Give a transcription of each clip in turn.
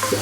Hey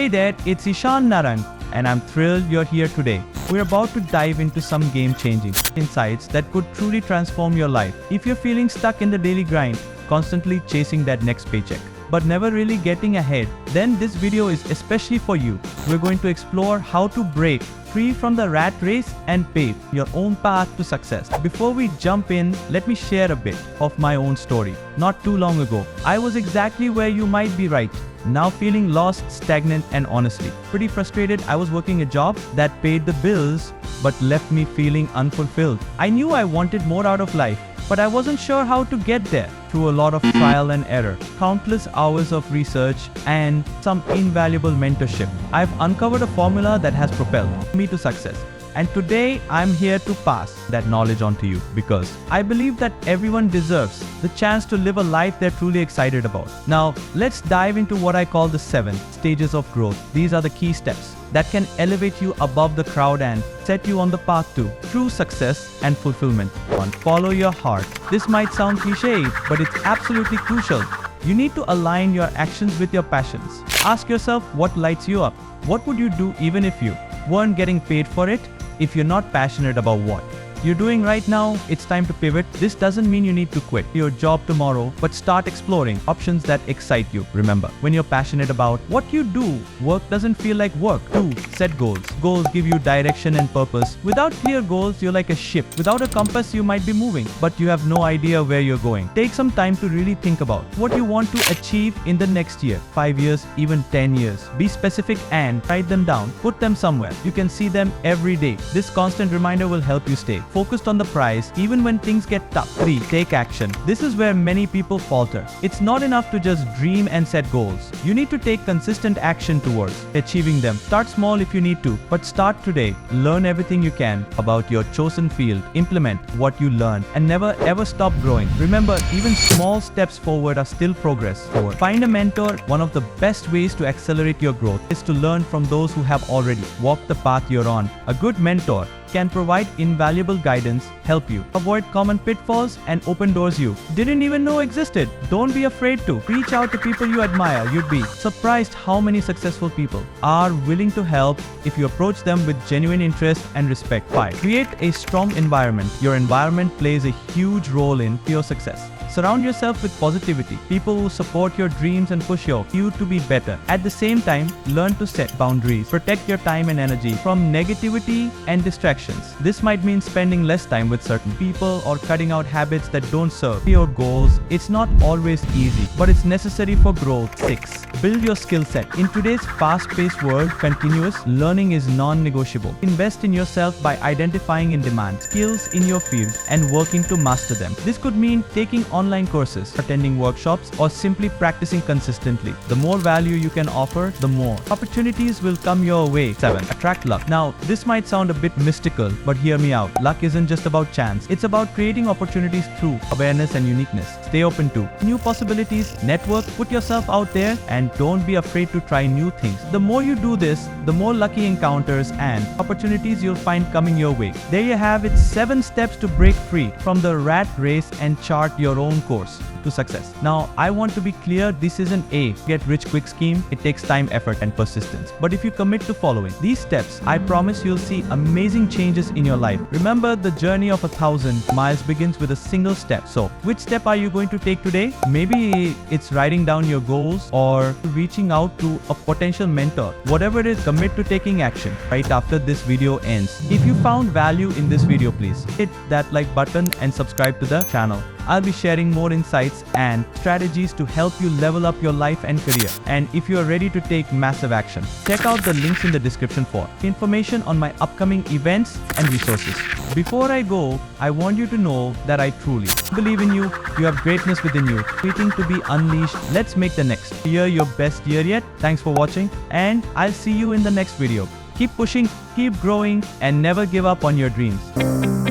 there, it's Ishaan Narang, and I'm thrilled you're here today. We're about to dive into some game-changing insights that could truly transform your life. If you're feeling stuck in the daily grind, constantly chasing that next paycheck, but never really getting ahead, then this video is especially for you. We're going to explore how to break free from the rat race and pave your own path to success. Before we jump in, let me share a bit of my own story. Not too long ago, I was exactly where you might be right now, feeling lost, stagnant, and honestly pretty frustrated. I was working a job that paid the bills but left me feeling unfulfilled. I knew I wanted more out of life, but I wasn't sure how to get there. Through a lot of trial and error, countless hours of research, and some invaluable mentorship, I've uncovered a formula that has propelled me to success. And today, I'm here to pass that knowledge on to you because I believe that everyone deserves the chance to live a life they're truly excited about. Now, let's dive into what I call the 7 stages of growth. These are the key steps that can elevate you above the crowd and set you on the path to true success and fulfillment. 1. Follow your heart. This might sound cliché, but it's absolutely crucial. You need to align your actions with your passions. Ask yourself what lights you up. What would you do even if you weren't getting paid for it? If you're not passionate about what you're doing right now, it's time to pivot. This doesn't mean you need to quit your job tomorrow, but start exploring options that excite you. Remember, when you're passionate about what you do, work doesn't feel like work. 2. Set goals. Goals give you direction and purpose. Without clear goals, you're like a ship. Without a compass, you might be moving, but you have no idea where you're going. Take some time to really think about what you want to achieve in the next year, 5 years, even 10 years. Be specific and write them down. Put them somewhere. You can see them every day. This constant reminder will help you stay focused on the prize even when things get tough. 3. Take action. This is where many people falter. It's not enough to just dream and set goals. You need to take consistent action towards achieving them. Start small if you need to, but start today. Learn everything you can about your chosen field. Implement what you learn and never ever stop growing. Remember, even small steps forward are still progress. 4. Find a mentor. One of the best ways to accelerate your growth is to learn from those who have already walked the path you're on. A good mentor can provide invaluable guidance, help you avoid common pitfalls, and open doors you didn't even know existed. Don't be afraid to reach out to people you admire. You'd be surprised how many successful people are willing to help if you approach them with genuine interest and respect. 5. Create a strong environment. Your environment plays a huge role in your success. Surround yourself with positivity, people who support your dreams and push you to be better. At the same time, learn to set boundaries. Protect your time and energy from negativity and distractions. This might mean spending less time with certain people or cutting out habits that don't serve your goals. It's not always easy, but it's necessary for growth. 6. Build your skill set. In today's fast-paced world, continuous learning is non-negotiable. Invest in yourself by identifying in-demand skills in your field and working to master them. This could mean taking online courses, attending workshops, or simply practicing consistently. The more value you can offer, the more opportunities will come your way. 7. Attract luck. Now, this might sound a bit mystical, but hear me out. Luck isn't just about chance. It's about creating opportunities through awareness and uniqueness. Stay open to new possibilities, network, put yourself out there, and don't be afraid to try new things. The more you do this, the more lucky encounters and opportunities you'll find coming your way. There you have it, 7 steps to break free from the rat race and chart your own course to success. Now, I want to be clear, this isn't a get-rich-quick scheme. It takes time, effort, and persistence. But if you commit to following these steps, I promise you'll see amazing changes in your life. Remember, the journey of 1,000 miles begins with a single step. So, which step are you going to take today? Maybe it's writing down your goals or reaching out to a potential mentor. Whatever it is, commit to taking action right after this video ends. If you found value in this video, please hit that like button and subscribe to the channel. I'll be sharing more insights and strategies to help you level up your life and career. And if you are ready to take massive action, check out the links in the description for information on my upcoming events and resources. Before I go, I want you to know that I truly believe in you. You have greatness within you, waiting to be unleashed. Let's make the next year your best year yet. Thanks for watching, and I'll see you in the next video. Keep pushing, keep growing, and never give up on your dreams.